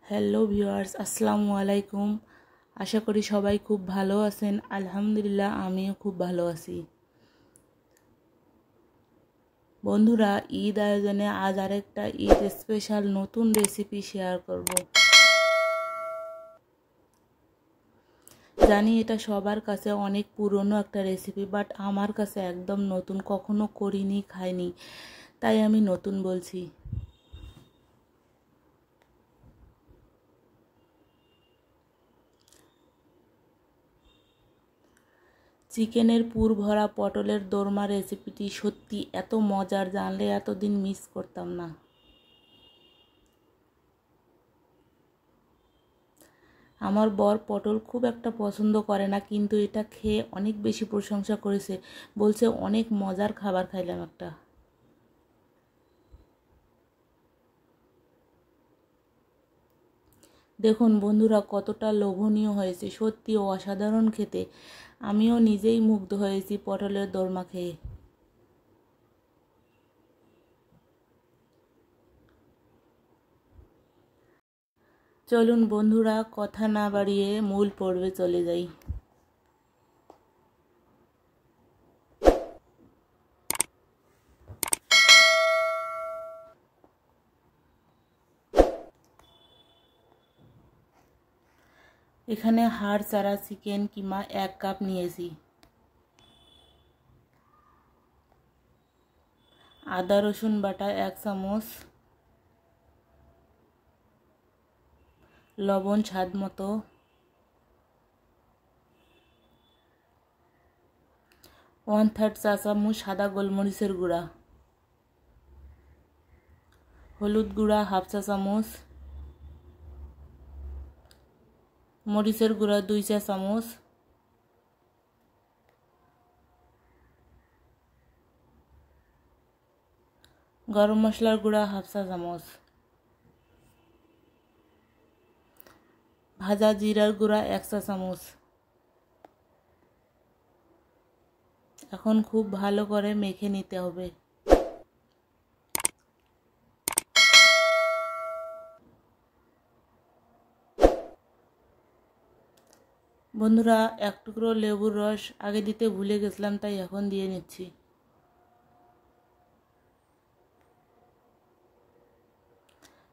Hello viewers, আসসালামু আলাইকুম। আশা করি সবাই খুব ভালো আছেন। আলহামদুলিল্লাহ, আমিও খুব ভালো আছি। বন্ধুরা, ঈদ আয়োজনে আজ আরেকটা ঈদ স্পেশাল নতুন রেসিপি শেয়ার করব। জানি এটা সবার কাছে অনেক পুরনো একটা রেসিপি, বাট আমার কাছে একদম নতুন, কখনো করিনি, খাইনি, তাই আমি নতুন বলছি। চিকেনের পুর ভরা পটলের দোরমা রেসিপিটি সত্যি এত মজার, জানলে এতদিন মিস করতাম না। আমার বর পটল খুব একটা পছন্দ করে না, কিন্তু এটা খেয়ে অনেক বেশি প্রশংসা করেছে, বলছে অনেক মজার খাবার খাইলাম একটা। দেখুন বন্ধুরা, কতটা লোভনীয় হয়েছে, সত্যি অসাধারণ খেতে। আমিও নিজেই মুগ্ধ হয়েছি পটলের দোরমা খেয়ে। চলুন বন্ধুরা, কথা না বাড়িয়ে মূল পর্বে চলে যাই। এখানে হাড় ছাড়া চিকেন কিমা 1 কাপ নিয়েছি। আদা রসুন বাটা 1 চামচ, লবণ স্বাদ মতো, 1/3 চা চামচ সাদা গোলমরিচের গুঁড়া, হলুদ গুঁড়া 1/2 চা চামচ, মরিচের গুঁড়া 2 চা চামচ, গরম মশলার গুঁড়া 1/2 চা চামচ, ভাজা জিরার গুঁড়া 1 চা চামচ। এখন খুব ভালো করে মেখে নিতে হবে। বন্ধুরা, 1 টুকরো লেবুর রস আগে দিতে ভুলে গেছিলাম, তাই এখন দিয়ে নিচ্ছি।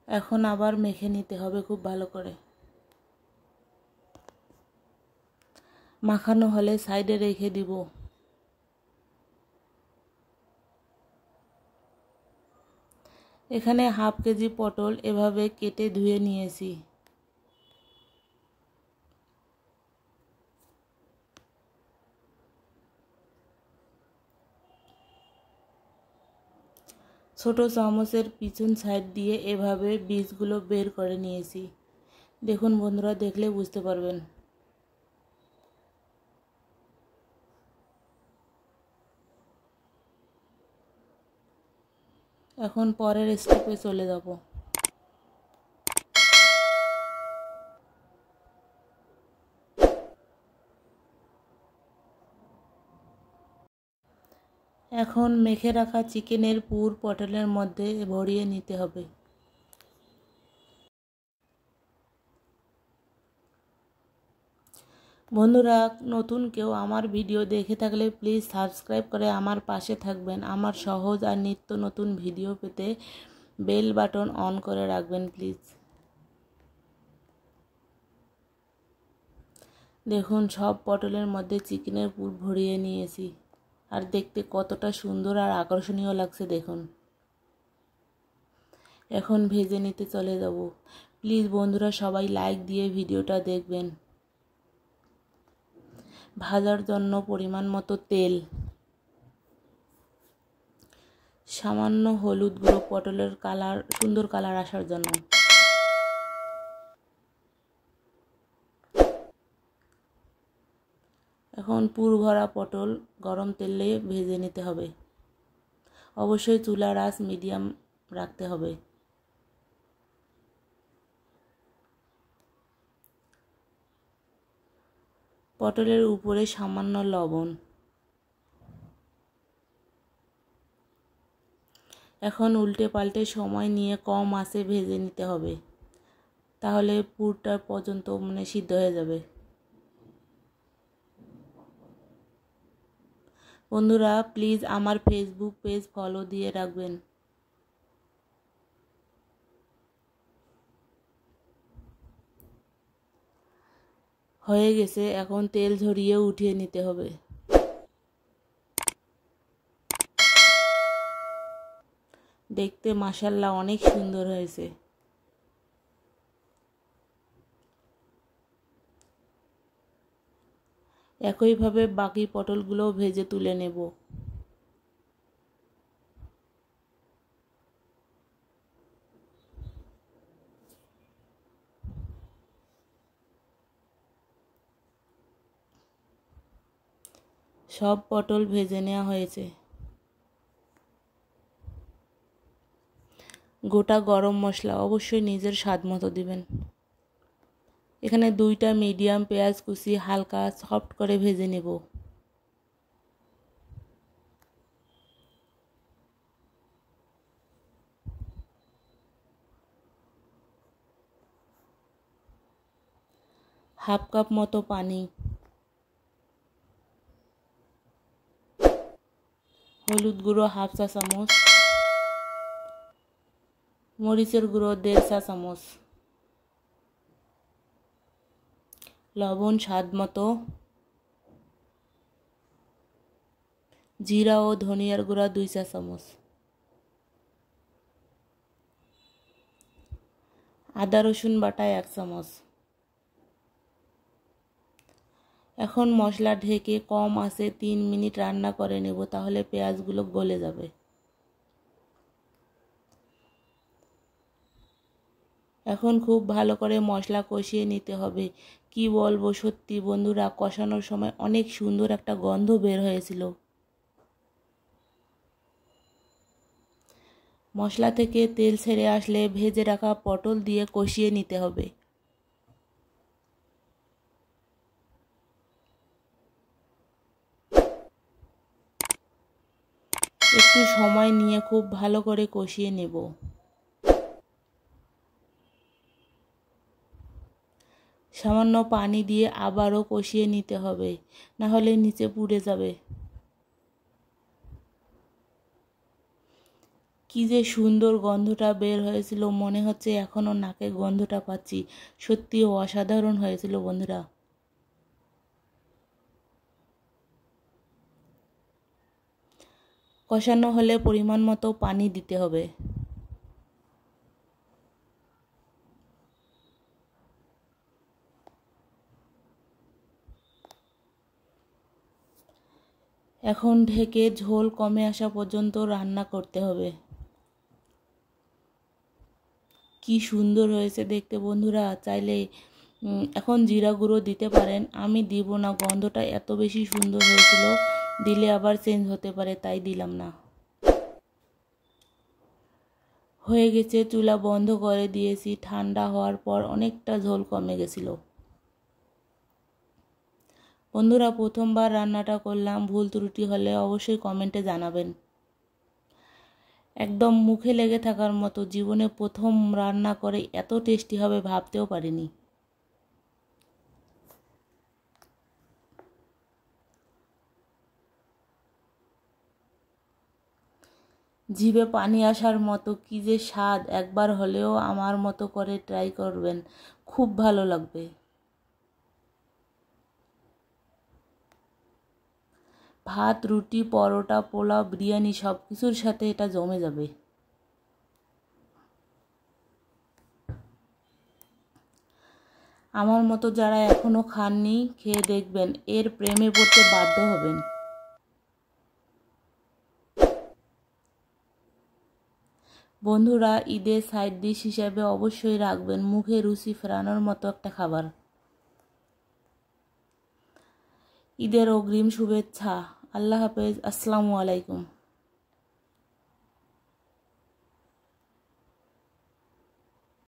এখন আবার মেখে নিতে হবে খুব ভালো করে। মাখানো হলে সাইডে রেখে দিব। এখানে 1/2 কেজি পটল এভাবে কেটে ধুয়ে নিয়েছি। ছোট চামচের পিছন সাইড দিয়ে এভাবে বীজগুলো বের করে নিয়েছি। দেখুন বন্ধুরা, দেখলে বুঝতে পারবেন। এখন পরের স্টেপে চলে যাব। এখন মেখে রাখা চিকেনের পুর পটলের মধ্যে ভরিয়ে নিতে হবে। বন্ধুরা, নতুন কেউ আমার ভিডিও দেখে থাকলে প্লিজ সাবস্ক্রাইব করে আমার পাশে থাকবেন। আমার সহজ আর নিত্য নতুন ভিডিও পেতে বেল বাটন অন করে রাখবেন প্লিজ। দেখুন, সব পটলের মধ্যে চিকেনের পুর ভরিয়ে নিয়েছি, আর দেখতে কতটা সুন্দর আর আকর্ষণীয় লাগছে দেখুন। এখন ভেজে নিতে চলে যাব। প্লিজ বন্ধুরা, সবাই লাইক দিয়ে ভিডিওটা দেখবেন। ভাজার জন্য পরিমাণ মতো তেল, সামান্য হলুদ গুঁড়ো পটলের সুন্দর কালার আসার জন্য, এখন পুর ভরা পটল গরম তেলে ভেজে নিতে হবে। অবশ্যই চুলার আঁচ মিডিয়াম রাখতে হবে। পটলের উপরে সামান্য লবণ। এখন উল্টে পাল্টে সময় নিয়ে কম আঁচে ভেজে নিতে হবে। তাহলে পুরটা পর্যন্ত সিদ্ধ হয়ে যাবে। বন্ধুরা প্লিজ আমার ফেসবুক পেজ ফলো দিয়ে রাখবেন। হয়ে গেছে, এখন তেল ঝরিয়ে উঠিয়ে নিতে হবে। দেখতে মাশাআল্লাহ অনেক সুন্দর হয়েছে। একইভাবে বাকি পটলগুলো ভেজে তুলে নেব। সব পটল ভেজে নেওয়া হয়েছে। গোটা গরম মশলা অবশ্যই নিজের স্বাদ মতো দিবেন। এখানে 2টা মিডিয়াম পেঁয়াজ কুচি হালকা সফট করে ভেজে নেব। হাফ কাপ মতো পানি, হলুদ গুঁড়ো হাফ চা চামচ, মরিচের গুঁড়ো 1.5 চা চামচ, লবণ স্বাদ মতো, জিরা ও ধনিয়ার গুঁড়া 2 চা চামচ, আদা রসুন বাটা 1 চামচ। এখন মশলা ঢেকে কম আঁচে 3 মিনিট রান্না করে নেব, তাহলে পেঁয়াজগুলো গলে যাবে। এখন খুব ভালো করে মশলা কষিয়ে নিতে হবে। কি বলবো, সত্যি বন্ধুরা কষানোর সময় অনেক সুন্দর একটা গন্ধ বের হয়েছিল। মশলা থেকে তেল ছেড়ে আসলে ভেজে রাখা পটল দিয়ে কষিয়ে নিতে হবে। একটু সময় নিয়ে খুব ভালো করে কষিয়ে নেব। সামান্য পানি দিয়ে আবারও কষিয়ে নিতে হবে, না হলে নিচে পুড়ে যাবে। কি যে সুন্দর গন্ধটা বের হয়েছিল, মনে হচ্ছে এখনো নাকে গন্ধটা পাচ্ছি। সত্যি অসাধারণ হয়েছিল বন্ধুরা। কষানো হলে পরিমাণ মতো পানি দিতে হবে। এখন ঢেকে ঝোল কমে আসা পর্যন্ত রান্না করতে হবে। কি সুন্দর হয়েছে দেখতে বন্ধুরা। চাইলে এখন জিরা গুঁড়ো দিতে পারেন, আমি দিব না, গন্ধটা এত বেশি সুন্দর হয়েছিল, দিলে আবার চেঞ্জ হতে পারে, তাই দিলাম না। হয়ে গেছে, চুলা বন্ধ করে দিয়েছি। ঠান্ডা হওয়ার পর অনেকটা ঝোল কমে গেছিল। বন্ধুরা প্রথমবার রান্নাটা করলাম, ভুল ত্রুটি হলে অবশ্যই কমেন্টে জানাবেন। একদম মুখে লেগে থাকার মতো, জীবনে প্রথম রান্না করে এত টেস্টি হবে ভাবতেও পারিনি। জিভে পানি আসার মতো, কি যে স্বাদ, একবার হলেও আমার মতো করে ট্রাই করবেন, খুব ভালো লাগবে। ভাত, রুটি, পরোটা, পোলাও, বিরিয়ানি সব কিছুর সাথে এটা জমে যাবে। আমার মতো যারা এখনো খাননি, খেয়ে দেখবেন, এর প্রেমে পড়তে বাধ্য হবেন। বন্ধুরা ঈদের সাইড ডিশ হিসাবে অবশ্যই রাখবেন, মুখে রুচি ফেরানোর মতো একটা খাবার। ঈদের অগ্রিম শুভেচ্ছা। আল্লাহ হাফেজ, আসসালামু আলাইকুম।